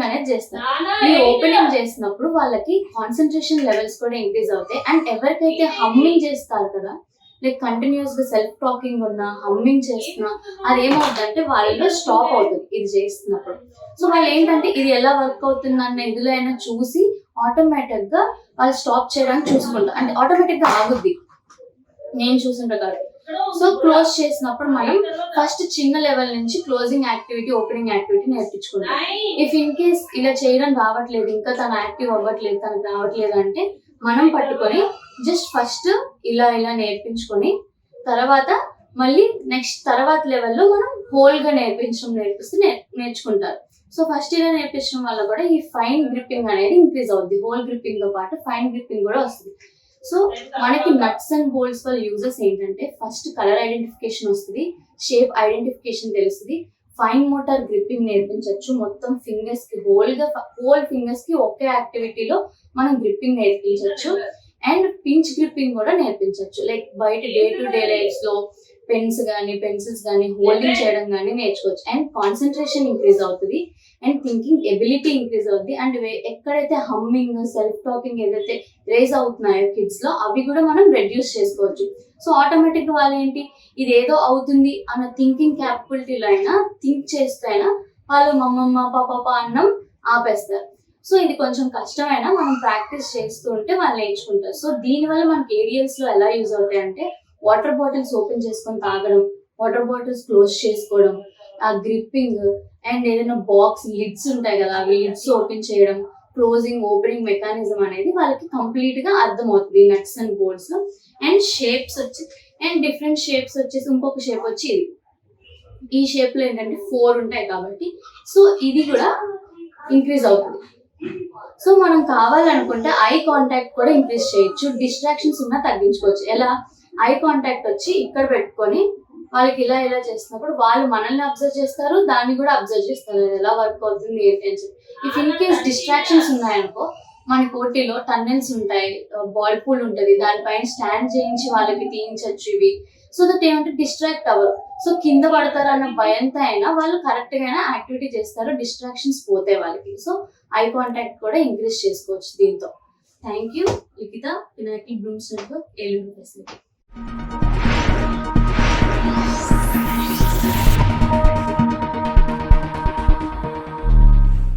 Opening అనేది చేస్తారు. ఈ ఓపెనింగ్ చేసినప్పుడు వాళ్ళకి కాన్సన్ట్రేషన్ లెవెల్స్ కూడా ఇంక్రీజ్ అవుతాయి. అండ్ ఎవరికైతే హమ్మింగ్ చేస్తారు కదా, లైక్ కంటిన్యూస్ గా సెల్ఫ్ టాకింగ్ ఉన్నా, హమ్మింగ్ చేస్తున్నా, అది ఏమవుతుందంటే వాళ్ళలో స్టాప్ అవుతుంది ఇది చేస్తున్నప్పుడు. సో వాళ్ళు ఏంటంటే ఇది ఎలా వర్క్ అవుతుంది అన్న ఇదిలో అయినా చూసి ఆటోమేటిక్ గా వాళ్ళు స్టాప్ చేయడానికి చూసుకుంటారు, అంటే ఆటోమేటిక్ గా ఆగుద్ది నేను చూసిన ప్రకారం. సో క్లోజ్ చేసినప్పుడు మనం ఫస్ట్ చిన్న లెవెల్ నుంచి క్లోజింగ్ యాక్టివిటీ, ఓపెనింగ్ యాక్టివిటీ నేర్పించుకుంటాం. ఇఫ్ ఇన్ కేస్ ఇలా చేయడం రావట్లేదు, ఇంకా తను యాక్టివ్ అవ్వట్లేదు, తనకు రావట్లేదు అంటే మనం పట్టుకొని జస్ట్ ఫస్ట్ ఇలా ఇలా నేర్పించుకొని తర్వాత మళ్ళీ నెక్స్ట్ తర్వాత లెవెల్లో మనం హోల్ గా నేర్పిస్తే నేర్చుకుంటారు. సో ఫస్ట్ ఇలా నేర్పించడం వల్ల కూడా ఈ ఫైన్ గ్రిప్పింగ్ అనేది ఇంక్రీజ్ అవుతుంది. హోల్ గ్రిప్పింగ్ తో పాటు ఫైన్ గ్రిప్పింగ్ కూడా వస్తుంది. సో మనకి నట్స్ అండ్ బోల్ట్స్ వల్ల యూజెస్ ఏంటంటే ఫస్ట్ కలర్ ఐడెంటిఫికేషన్ వస్తుంది, షేప్ ఐడెంటిఫికేషన్ తెలుస్తుంది, ఫైన్ మోటార్ గ్రిప్పింగ్ నేర్పించవచ్చు. మొత్తం ఫింగర్స్ కి హోల్ ఫింగర్స్ కి ఒకే యాక్టివిటీలో మనం గ్రిప్పింగ్ నేర్పించవచ్చు. అండ్ పించ్ గ్రిప్పింగ్ కూడా నేర్పించవచ్చు. లైక్ బయట డే టు డే లైఫ్ లో పెన్స్ కానీ పెన్సిల్స్ కానీ హోల్డింగ్ చేయడం కానీ నేర్చుకోవచ్చు. అండ్ కాన్సన్ట్రేషన్ ఇంక్రీజ్ అవుతుంది, అండ్ థింకింగ్ ఎబిలిటీ ఇంక్రీజ్ అవుతుంది. అండ్ ఎక్కడైతే హమ్మింగ్, సెల్ఫ్ టాకింగ్ ఏదైతే రేజ్ అవుతున్నాయో కిడ్స్ లో, అవి కూడా మనం రెడ్యూస్ చేసుకోవచ్చు. సో ఆటోమేటిక్ గా వాళ్ళు ఏంటి, ఇది ఏదో అవుతుంది అన్న థింకింగ్ క్యాపబిలిటీలో అయినా, థింక్ చేస్తే అయినా వాళ్ళు మమ్మమ్మ పాప అన్నం ఆపేస్తారు. సో ఇది కొంచెం కష్టమైనా మనం ప్రాక్టీస్ చేస్తూ ఉంటే వాళ్ళు నేర్చుకుంటారు. సో దీనివల్ల మనకి ఏరియాస్ లో ఎలా యూజ్ అవుతాయి అంటే వాటర్ బాటిల్స్ ఓపెన్ చేసుకొని తాగడం, వాటర్ బాటిల్స్ క్లోజ్ చేసుకోవడం, ఆ గ్రిప్పింగ్, అండ్ ఏదైనా బాక్స్ లిడ్స్ ఉంటాయి కదా, అవి లిడ్స్ ఓపెన్ చేయడం, క్లోజింగ్ ఓపెనింగ్ మెకానిజం అనేది వాళ్ళకి కంప్లీట్ గా అర్థమవుతుంది నట్స్ అండ్ బోల్ట్స్ లో. అండ్ షేప్స్ వచ్చి, అండ్ డిఫరెంట్ షేప్స్ వచ్చేసి ఇంకొక షేప్ వచ్చి ఇది, ఈ షేప్ లో ఏంటంటే 4 ఉంటాయి కాబట్టి సో ఇది కూడా ఇంక్రీజ్ అవుతుంది. సో మనం కావాలనుకుంటే ఐ కాంటాక్ట్ కూడా ఇంక్రీజ్ చేయొచ్చు, డిస్ట్రాక్షన్స్ ఉన్నా తగ్గించుకోవచ్చు. ఎలా, ఐ కాంటాక్ట్ వచ్చి ఇక్కడ పెట్టుకొని వాళ్ళకి ఇలా ఇలా చేస్తున్నప్పుడు వాళ్ళు మనల్ని అబ్జర్వ్ చేస్తారు, దాన్ని కూడా అబ్జర్వ్ చేస్తారు, ఎలా వర్క్ అవుతుంది ఏంటి అని చెప్పి. ఇఫ్ ఇన్ కేస్ డిస్ట్రాక్షన్స్ ఉన్నాయనుకో, మన కోటిలో టన్నెల్స్ ఉంటాయి, బాల్ పూల్ ఉంటుంది, దానిపైన స్టాండ్ చేయించి వాళ్ళకి తీయించవచ్చు ఇవి. సో దట్ ఏమంటే డిస్ట్రాక్ట్ అవ్వరు. సో కింద పడతారు అన్న భయంతో అయినా వాళ్ళు కరెక్ట్ గా యాక్టివిటీ చేస్తారు, డిస్ట్రాక్షన్స్ పోతాయి వాళ్ళకి. సో ఐ కాంటాక్ట్ కూడా ఇంక్రీజ్ చేసుకోవచ్చు దీంతో. Thank you Likhita, Pinnacle Blooms Network, Eluru facility.